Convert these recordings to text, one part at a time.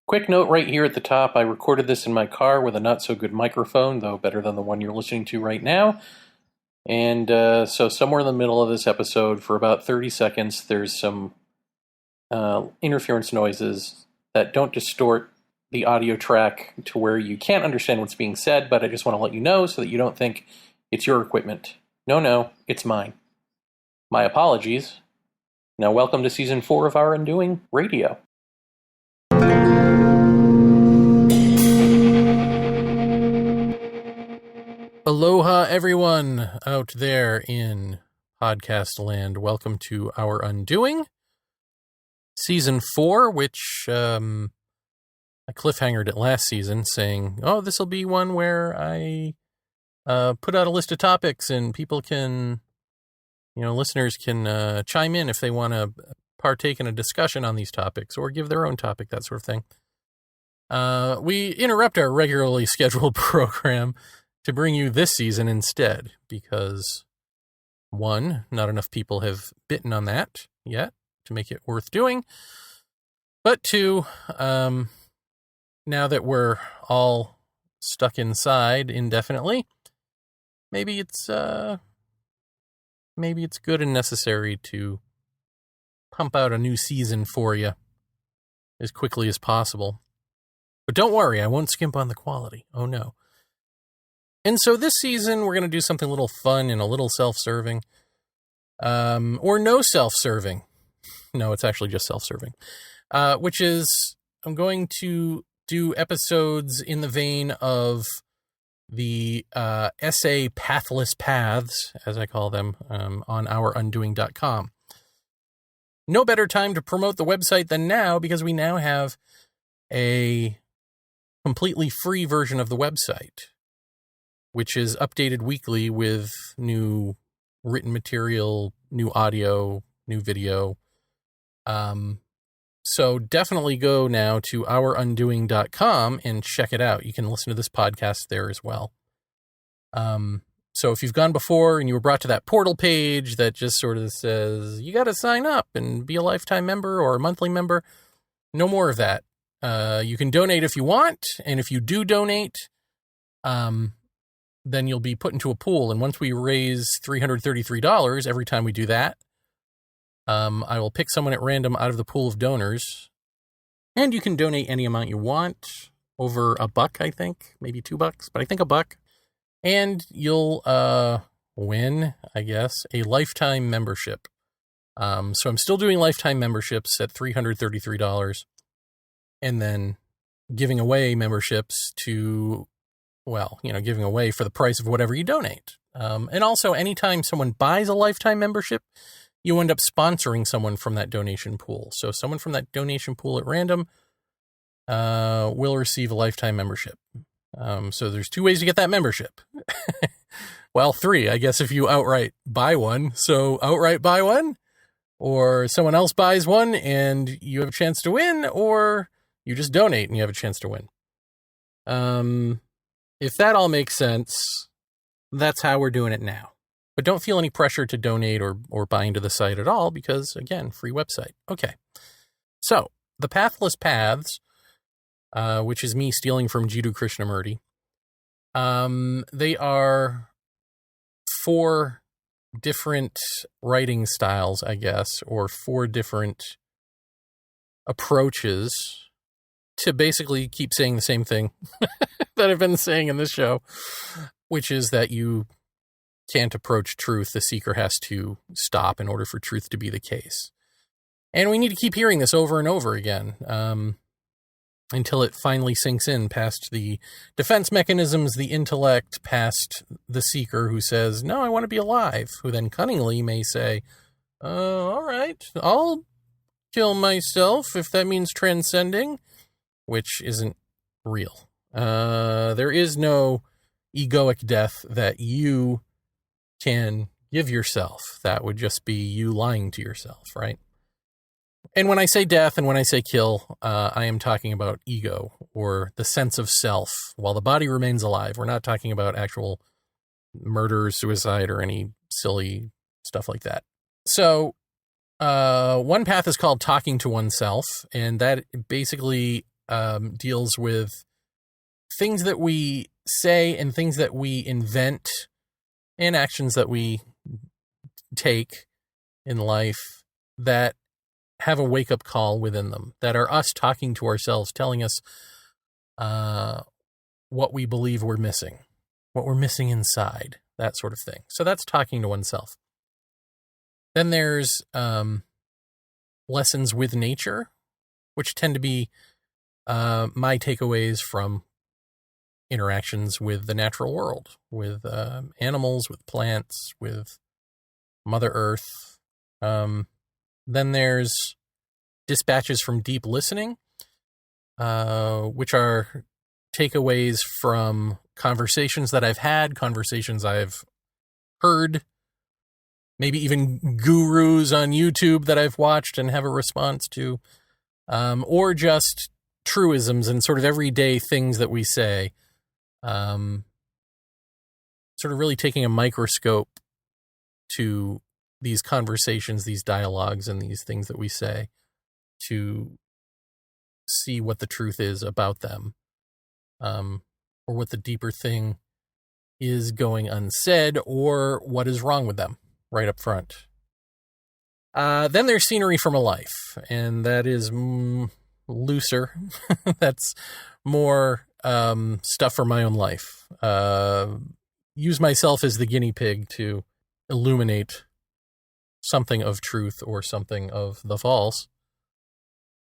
Quick note right here at the top, I recorded this in my car with a not-so-good microphone, though better than the one you're listening to right now. And so somewhere in the middle of this episode, for about 30 seconds, there's some interference noises that don't distort the audio track to where you can't understand what's being said, but I just want to let you know so that you don't think it's your equipment. No, it's mine. My apologies. Now welcome to Season 4 of Our Undoing Radio. Aloha, everyone out there in podcast land. Welcome to Our Undoing, Season 4, which I cliffhangered it last season, saying, this will be one where I put out a list of topics and people can, listeners can chime in if they want to partake in a discussion on these topics or give their own topic, that sort of thing. We interrupt our regularly scheduled program to bring you this season instead, because one, not enough people have bitten on that yet to make it worth doing. But two, now that we're all stuck inside indefinitely, maybe it's good and necessary to pump out a new season for you as quickly as possible. But don't worry, I won't skimp on the quality. Oh no. And so this season, we're going to do something a little fun and a little self-serving. Or no self-serving. No, it's actually just self-serving. Which is, I'm going to do episodes in the vein of the essay Pathless Paths, as I call them, on ourundoing.com. No better time to promote the website than now, because we now have a completely free version of the website, which is updated weekly with new written material, new audio, new video. So definitely go now to ourundoing.com and check it out. You can listen to this podcast there as well. So if you've gone before and you were brought to that portal page that just sort of says, you got to sign up and be a lifetime member or a monthly member, no more of that. You can donate if you want. And if you do donate, then you'll be put into a pool. And once we raise $333 every time we do that, I will pick someone at random out of the pool of donors. And you can donate any amount you want, over $1, I think, maybe $2, but I think $1. And you'll win, I guess, a lifetime membership. So I'm still doing lifetime memberships at $333, and then giving away memberships to, giving away for the price of whatever you donate. And also, anytime someone buys a lifetime membership, you end up sponsoring someone from that donation pool. So someone from that donation pool at random will receive a lifetime membership. So there's 2 ways to get that membership. Well, 3, I guess, if you outright buy one. So outright buy one, or someone else buys one and you have a chance to win, or you just donate and you have a chance to win. If that all makes sense, that's how we're doing it now. But don't feel any pressure to donate or buy into the site at all, because, again, free website. Okay. So, the Pathless Paths, which is me stealing from Jiddu Krishnamurti, they are 4 different writing styles, I guess, or 4 different approaches to basically keep saying the same thing that I've been saying in this show, which is that you can't approach truth. The seeker has to stop in order for truth to be the case. And we need to keep hearing this over and over again until it finally sinks in past the defense mechanisms, the intellect, past the seeker who says, no, I want to be alive, who then cunningly may say, all right, I'll kill myself if that means transcending, which isn't real. There is no egoic death that you can give yourself. That would just be you lying to yourself, right? And when I say death and when I say kill, I am talking about ego, or the sense of self, while the body remains alive. We're not talking about actual murder, suicide, or any silly stuff like that. So one path is called talking to oneself, and that basically deals with things that we say and things that we invent and actions that we take in life that have a wake-up call within them, that are us talking to ourselves, telling us what we believe we're missing, what we're missing inside, that sort of thing. So that's talking to oneself. Then there's lessons with nature, which tend to be my takeaways from interactions with the natural world, with animals, with plants, with Mother Earth. Then there's dispatches from deep listening, which are takeaways from conversations that I've had, conversations I've heard, maybe even gurus on YouTube that I've watched and have a response to, or just truisms and sort of everyday things that we say, sort of really taking a microscope to these conversations, these dialogues, and these things that we say to see what the truth is about them, or what the deeper thing is going unsaid, or what is wrong with them right up front. Then there's scenery from a life, and that is looser. That's more stuff from my own life. Use myself as the guinea pig to illuminate something of truth or something of the false,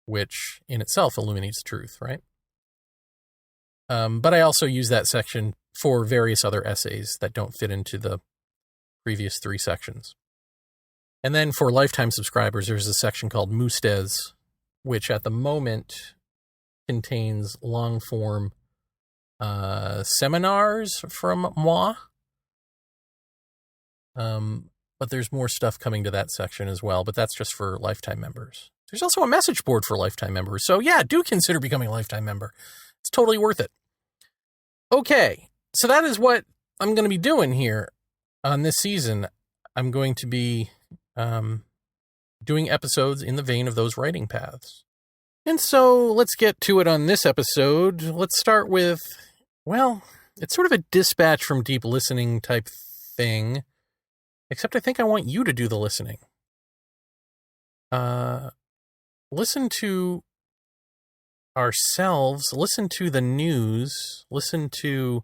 which in itself illuminates truth, right? But I also use that section for various other essays that don't fit into the previous 3 sections. And then for lifetime subscribers, there's a section called Moustes, which at the moment contains long-form seminars from moi. But there's more stuff coming to that section as well, but that's just for lifetime members. There's also a message board for lifetime members. So yeah, do consider becoming a lifetime member. It's totally worth it. Okay, so that is what I'm going to be doing here on this season. I'm going to be doing episodes in the vein of those writing paths. And so let's get to it on this episode. Let's start with, well, it's sort of a dispatch from deep listening type thing, except I think I want you to do the listening. Listen to ourselves, listen to the news, listen to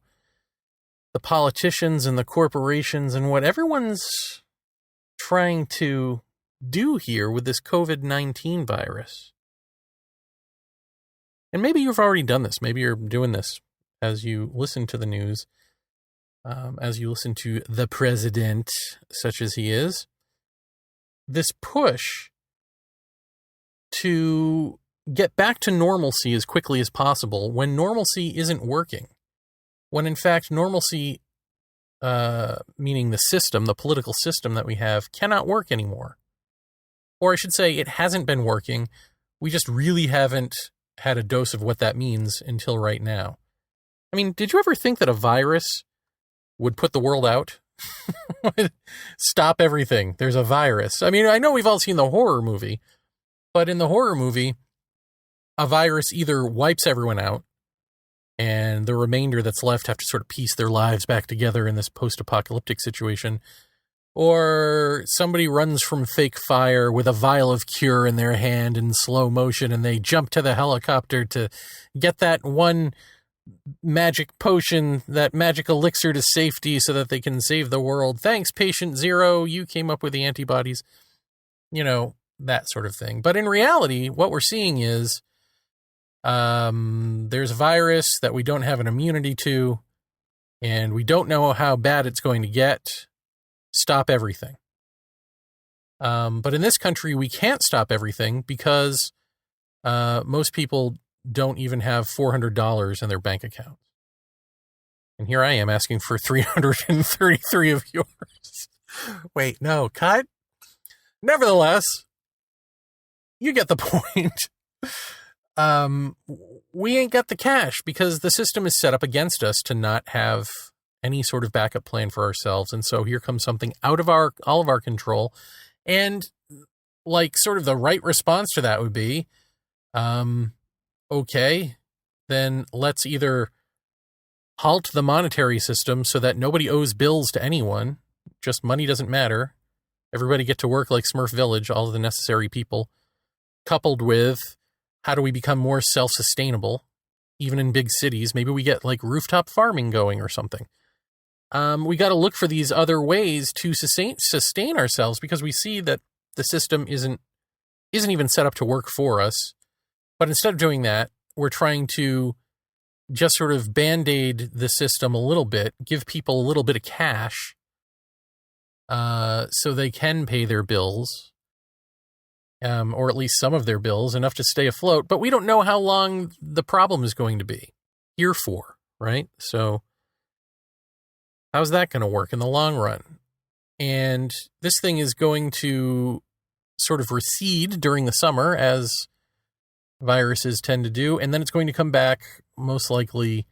the politicians and the corporations and what everyone's trying to do here with this COVID-19 virus. And maybe you've already done this. Maybe you're doing this as you listen to the news, as you listen to the president, such as he is. This push to get back to normalcy as quickly as possible when normalcy isn't working. When in fact normalcy, meaning the system, the political system that we have, cannot work anymore. Or I should say it hasn't been working. We just really haven't had a dose of what that means until right now. I mean, did you ever think that a virus would put the world out? Stop everything. There's a virus. I mean, I know we've all seen the horror movie, but in the horror movie, a virus either wipes everyone out and the remainder that's left have to sort of piece their lives back together in this post-apocalyptic situation, or somebody runs from fake fire with a vial of cure in their hand in slow motion and they jump to the helicopter to get that one magic potion, that magic elixir to safety so that they can save the world. Thanks, patient zero. You came up with the antibodies. You know, that sort of thing. But in reality, what we're seeing is there's a virus that we don't have an immunity to, and we don't know how bad it's going to get. Stop everything. But in this country, we can't stop everything because most people don't even have $400 in their bank account. And here I am asking for 333 of yours. Wait, no, cut. Nevertheless, you get the point. We ain't got the cash because the system is set up against us to not have any sort of backup plan for ourselves. And so here comes something out of all of our control. And like sort of the right response to that would be, okay, then let's either halt the monetary system so that nobody owes bills to anyone, just money doesn't matter, everybody get to work like Smurf Village, all of the necessary people, coupled with how do we become more self-sustainable, even in big cities. Maybe we get like rooftop farming going or something. We got to look for these other ways to sustain ourselves, because we see that the system isn't even set up to work for us. But instead of doing that, we're trying to just sort of band-aid the system a little bit, give people a little bit of cash so they can pay their bills, or at least some of their bills, enough to stay afloat. But we don't know how long the problem is going to be here for, right? So how's that going to work in the long run? And this thing is going to sort of recede during the summer, as viruses tend to do, and then it's going to come back most likely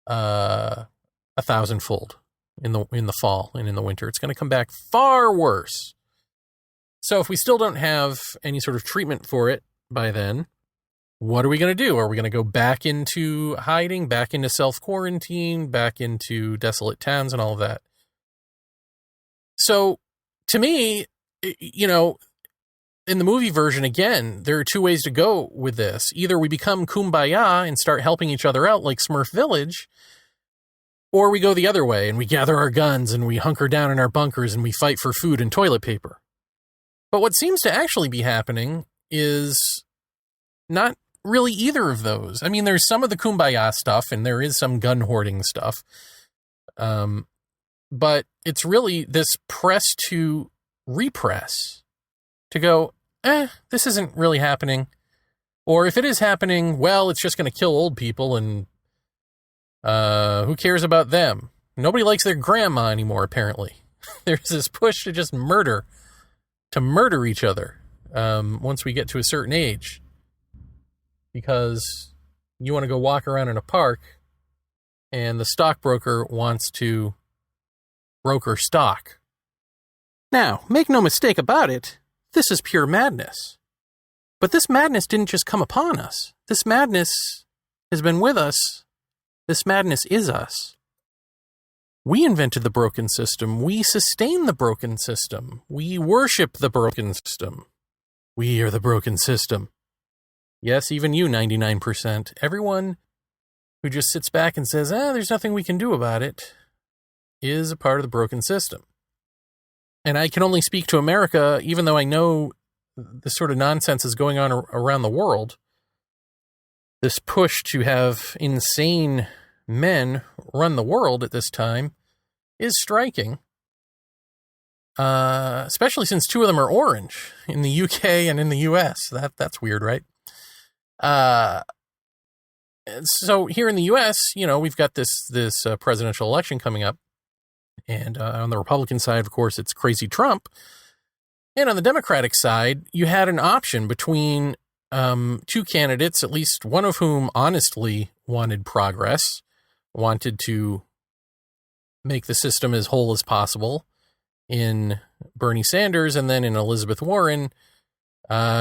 1,000-fold in the fall and in the winter. It's going to come back far worse. So if we still don't have any sort of treatment for it by then, what are we going to do? Are we going to go back into hiding, back into self-quarantine, back into desolate towns and all of that? So to me, you know, in the movie version, again, there are two ways to go with this. Either we become kumbaya and start helping each other out like Smurf Village, or we go the other way and we gather our guns and we hunker down in our bunkers and we fight for food and toilet paper. But what seems to actually be happening is not really either of those. I mean, there's some of the kumbaya stuff and there is some gun hoarding stuff. But it's really this press to repress, to go, this isn't really happening. Or if it is happening, well, it's just going to kill old people, and who cares about them? Nobody likes their grandma anymore, apparently. There's this push to just murder each other once we get to a certain age. Because you want to go walk around in a park, and the stockbroker wants to broker stock. Now, make no mistake about it, this is pure madness. But this madness didn't just come upon us. This madness has been with us. This madness is us. We invented the broken system. We sustain the broken system. We worship the broken system. We are the broken system. Yes, even you, 99%. Everyone who just sits back and says, there's nothing we can do about it, is a part of the broken system. And I can only speak to America, even though I know this sort of nonsense is going on around the world. This push to have insane men run the world at this time is striking. Especially since two of them are orange in the UK and in the US. That's weird, right? So here in the US, we've got this presidential election coming up. And on the Republican side, of course, it's crazy Trump. And on the Democratic side, you had an option between two candidates, at least one of whom honestly wanted progress, wanted to make the system as whole as possible, in Bernie Sanders, and then in Elizabeth Warren.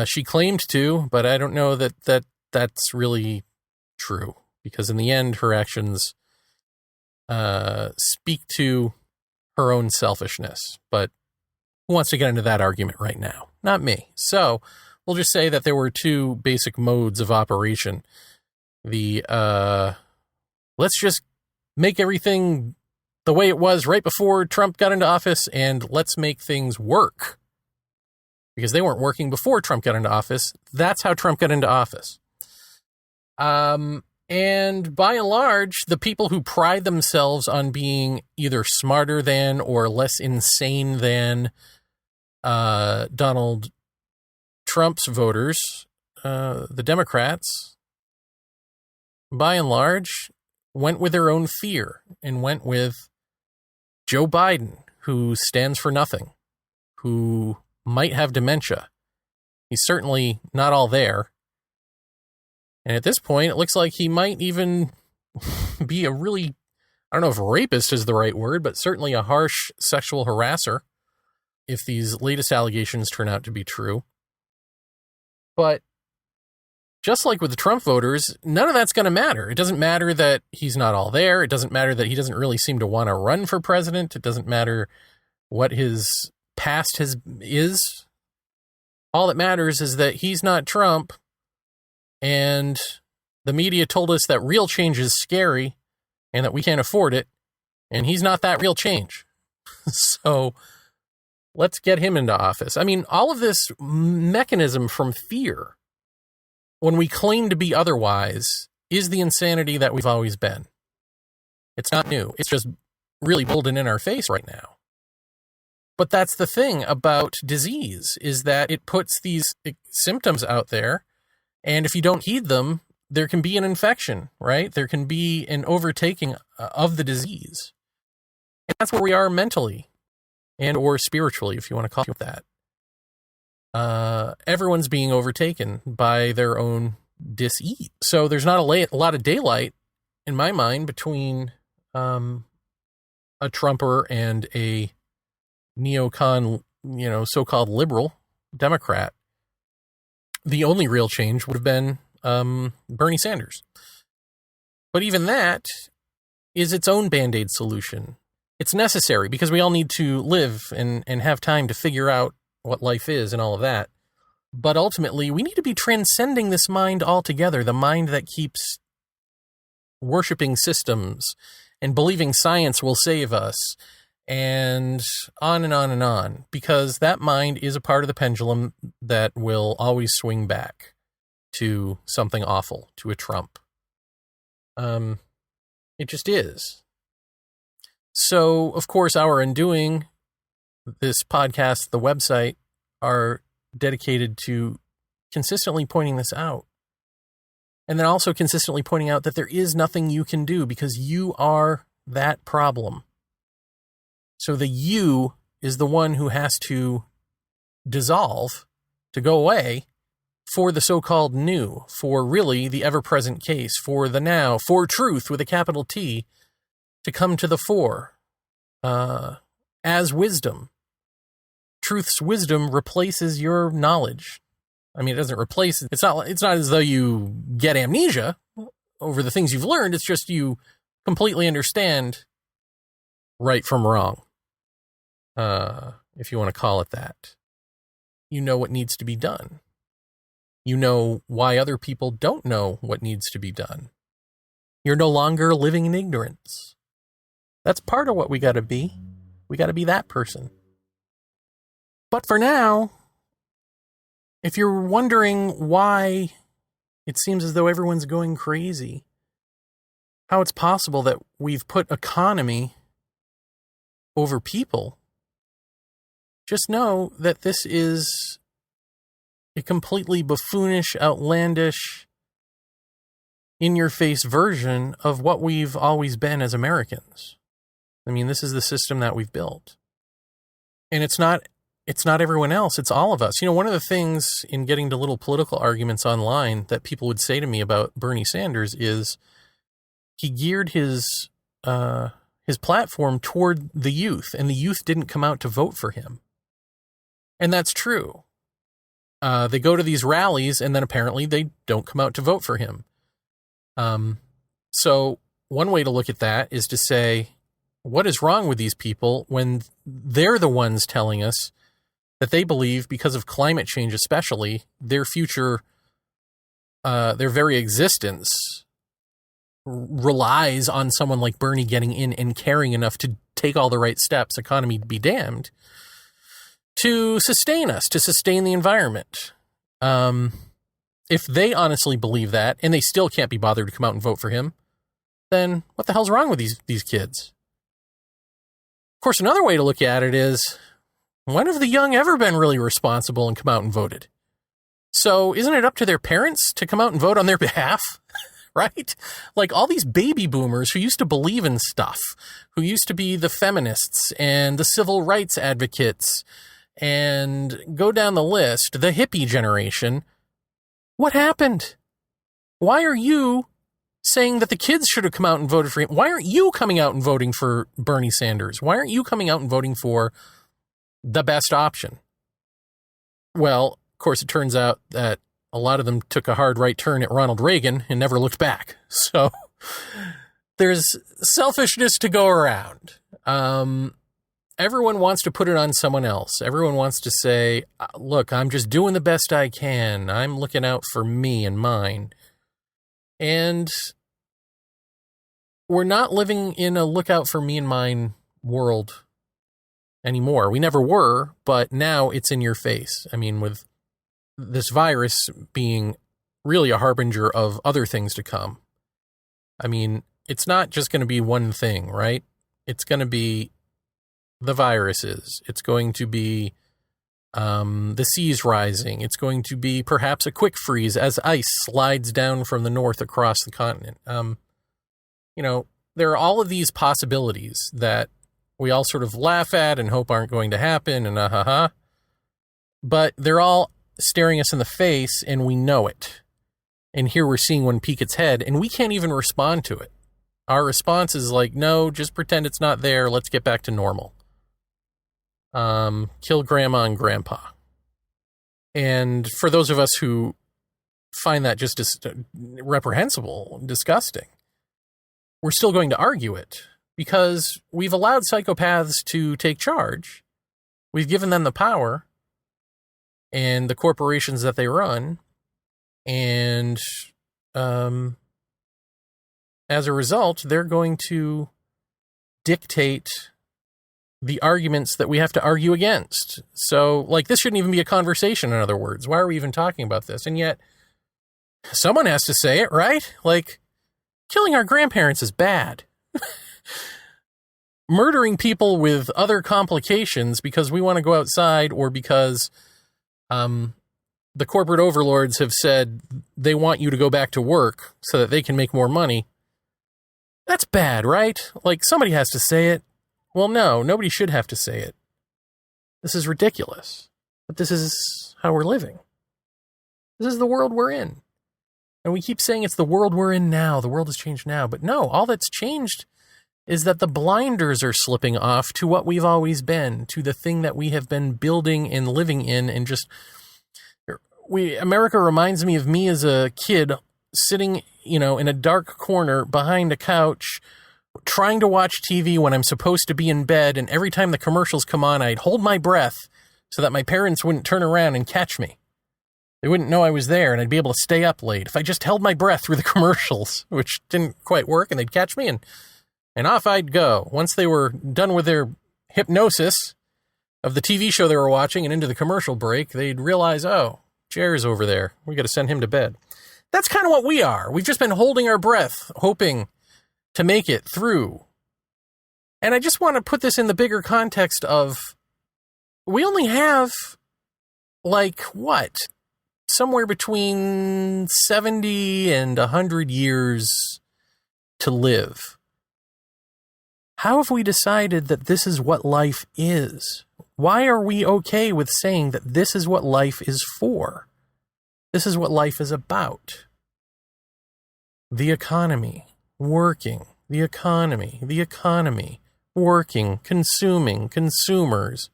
She claimed to, but I don't know that's really true, because in the end, her actions speak to her own selfishness. But who wants to get into that argument right now? Not me. So we'll just say that there were two basic modes of operation. The let's just make everything the way it was right before Trump got into office, and let's make things work. Because they weren't working before Trump got into office. That's how Trump got into office. And by and large, the people who pride themselves on being either smarter than or less insane than Donald Trump's voters, the Democrats, by and large, went with their own fear and went with Joe Biden, who stands for nothing, who might have dementia. He's certainly not all there. And at this point, it looks like he might even be a really, I don't know if rapist is the right word, but certainly a harsh sexual harasser, if these latest allegations turn out to be true. But just like with the Trump voters, none of that's going to matter. It doesn't matter that he's not all there. It doesn't matter that he doesn't really seem to want to run for president. It doesn't matter what his past is. All that matters is that he's not Trump, and the media told us that real change is scary and that we can't afford it, and he's not that real change. So let's get him into office. I mean, all of this mechanism from fear, when we claim to be otherwise, is the insanity that we've always been. It's not new. It's just really bolted in our face right now. But that's the thing about disease, is that it puts these symptoms out there, and if you don't heed them, there can be an infection, right? There can be an overtaking of the disease. And that's where we are mentally and or spiritually, if you want to call it that. Everyone's being overtaken by their own dis-ease. So there's not a lot of daylight, in my mind, between a Trumper and a neocon, so-called liberal Democrat. The only real change would have been Bernie Sanders. But even that is its own Band-Aid solution. It's necessary because we all need to live and have time to figure out what life is and all of that. But ultimately, we need to be transcending this mind altogether, the mind that keeps worshiping systems and believing science will save us, and on and on and on, because that mind is a part of the pendulum that will always swing back to something awful, to a Trump. It just is. So, of course, our undoing, this podcast, the website, are dedicated to consistently pointing this out. And then also consistently pointing out that there is nothing you can do because you are that problem. So the you is the one who has to dissolve, to go away, for the so-called new, for really the ever-present case, for the now, for truth with a capital T, to come to the fore as wisdom. Truth's wisdom replaces your knowledge. I mean, it doesn't replace it. It's not as though you get amnesia over the things you've learned. It's just you completely understand right from wrong, if you want to call it that. You know what needs to be done. You know why other people don't know what needs to be done. You're no longer living in ignorance. That's part of what we got to be. We got to be that person. But for now, if you're wondering why it seems as though everyone's going crazy, how it's possible that we've put economy over people, just know that this is a completely buffoonish, outlandish, in-your-face version of what we've always been as Americans. I mean, this is the system that we've built. And it's not everyone else, it's all of us. One of the things in getting to little political arguments online that people would say to me about Bernie Sanders is he geared his platform toward the youth, and the youth didn't come out to vote for him. And that's true. They go to these rallies, and then apparently they don't come out to vote for him. So one way to look at that is to say, what is wrong with these people when they're the ones telling us that they believe, because of climate change especially, their future, their very existence relies on someone like Bernie getting in and caring enough to take all the right steps, economy be damned, to sustain us, to sustain the environment. If they honestly believe that, and they still can't be bothered to come out and vote for him, then what the hell's wrong with these kids? Of course, another way to look at it is, when have the young ever been really responsible and come out and voted? So isn't it up to their parents to come out and vote on their behalf? Right? Like all these baby boomers who used to believe in stuff, who used to be the feminists and the civil rights advocates, and go down the list, the hippie generation. What happened? Why are you saying that the kids should have come out and voted for him? Why aren't you coming out and voting for Bernie Sanders? Why aren't you coming out and voting for the best option? Well, of course, it turns out that a lot of them took a hard right turn at Ronald Reagan and never looked back. So there's selfishness to go around. Everyone wants to put it on someone else. Everyone wants to say, look, I'm just doing the best I can. I'm looking out for me and mine. And we're not living in a look out for me and mine world anymore. We never were, but now it's in your face. I mean, with this virus being really a harbinger of other things to come. I mean, it's not just going to be one thing, right? It's going to be the viruses. It's going to be the seas rising. It's going to be perhaps a quick freeze as ice slides down from the north across the continent. There are all of these possibilities that we all sort of laugh at and hope aren't going to happen and but they're all staring us in the face and we know it. And here we're seeing one peek its head and we can't even respond to it. Our response is like, no, just pretend it's not there. Let's get back to normal. Kill grandma and grandpa. And for those of us who find that just reprehensible, disgusting, we're still going to argue it because we've allowed psychopaths to take charge. We've given them the power and the corporations that they run. And as a result, they're going to dictate the arguments that we have to argue against. So, this shouldn't even be a conversation, in other words. Why are we even talking about this? And yet, someone has to say it, right? Killing our grandparents is bad. Murdering people with other complications because we want to go outside or because the corporate overlords have said they want you to go back to work so that they can make more money. That's bad, right? Somebody has to say it. Well, no, nobody should have to say it. This is ridiculous. But this is how we're living. This is the world we're in. And we keep saying it's the world we're in now. The world has changed now. But no, all that's changed is that the blinders are slipping off to what we've always been, to the thing that we have been building and living in. And just, America reminds me of me as a kid sitting, in a dark corner behind a couch, trying to watch TV when I'm supposed to be in bed. And every time the commercials come on, I'd hold my breath so that my parents wouldn't turn around and catch me. They wouldn't know I was there, and I'd be able to stay up late if I just held my breath through the commercials, which didn't quite work, and they'd catch me, and off I'd go. Once they were done with their hypnosis of the TV show they were watching and into the commercial break, they'd realize, oh, Jer's over there. We got to send him to bed. That's kind of what we are. We've just been holding our breath, hoping to make it through. And I just want to put this in the bigger context of, we only have, somewhere between 70 and 100 years to live. How have we decided that this is what life is? Why are we okay with saying that this is what life is for? This is what life is about. The economy, working, the economy, working, consuming, consumers,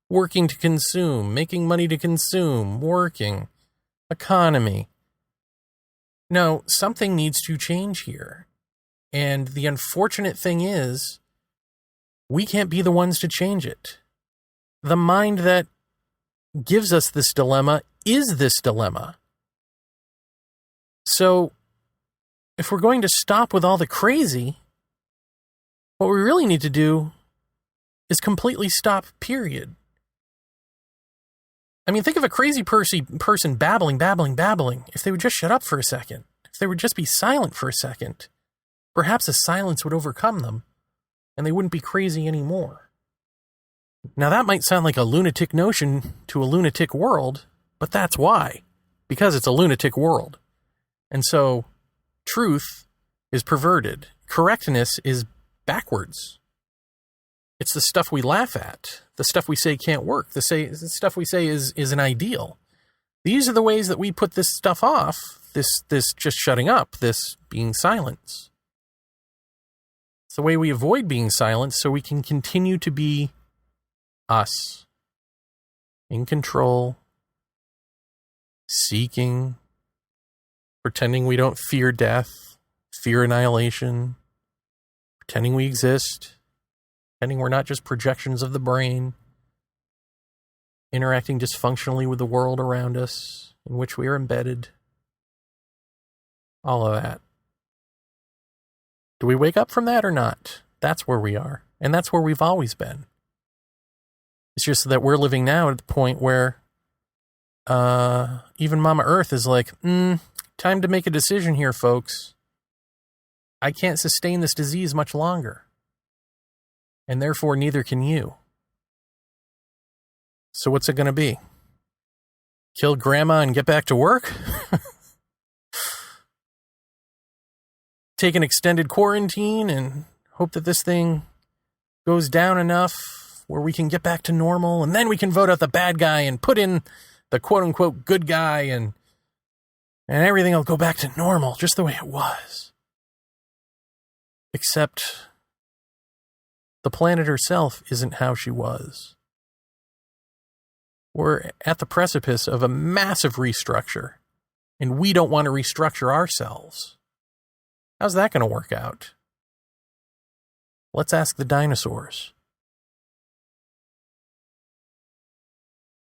working to consume, making money to consume, working, economy. No, something needs to change here. And the unfortunate thing is, we can't be the ones to change it. The mind that gives us this dilemma is this dilemma. So, if we're going to stop with all the crazy, what we really need to do is completely stop, period. I mean, think of a crazy person babbling. If they would just shut up for a second, if they would just be silent for a second, perhaps a silence would overcome them, and they wouldn't be crazy anymore. Now, that might sound like a lunatic notion to a lunatic world, but that's why. Because it's a lunatic world. And so, truth is perverted. Correctness is backwards. It's the stuff we laugh at. The stuff we say can't work. The stuff we say is an ideal. These are the ways that we put this stuff off. This just shutting up. This being silence. It's the way we avoid being silent so we can continue to be us. In control. Seeking pretending we don't fear death, fear annihilation, pretending we exist, pretending we're not just projections of the brain, interacting dysfunctionally with the world around us in which we are embedded. All of that. Do we wake up from that or not? That's where we are. And that's where we've always been. It's just that we're living now at the point where even Mama Earth is like, time to make a decision here, folks. I can't sustain this disease much longer. And therefore, neither can you. So what's it going to be? Kill Grandma and get back to work? Take an extended quarantine and hope that this thing goes down enough where we can get back to normal, and then we can vote out the bad guy and put in the quote-unquote good guy, and everything will go back to normal, just the way it was. Except the planet herself isn't how she was. We're at the precipice of a massive restructure, and we don't want to restructure ourselves. How's that going to work out? Let's ask the dinosaurs.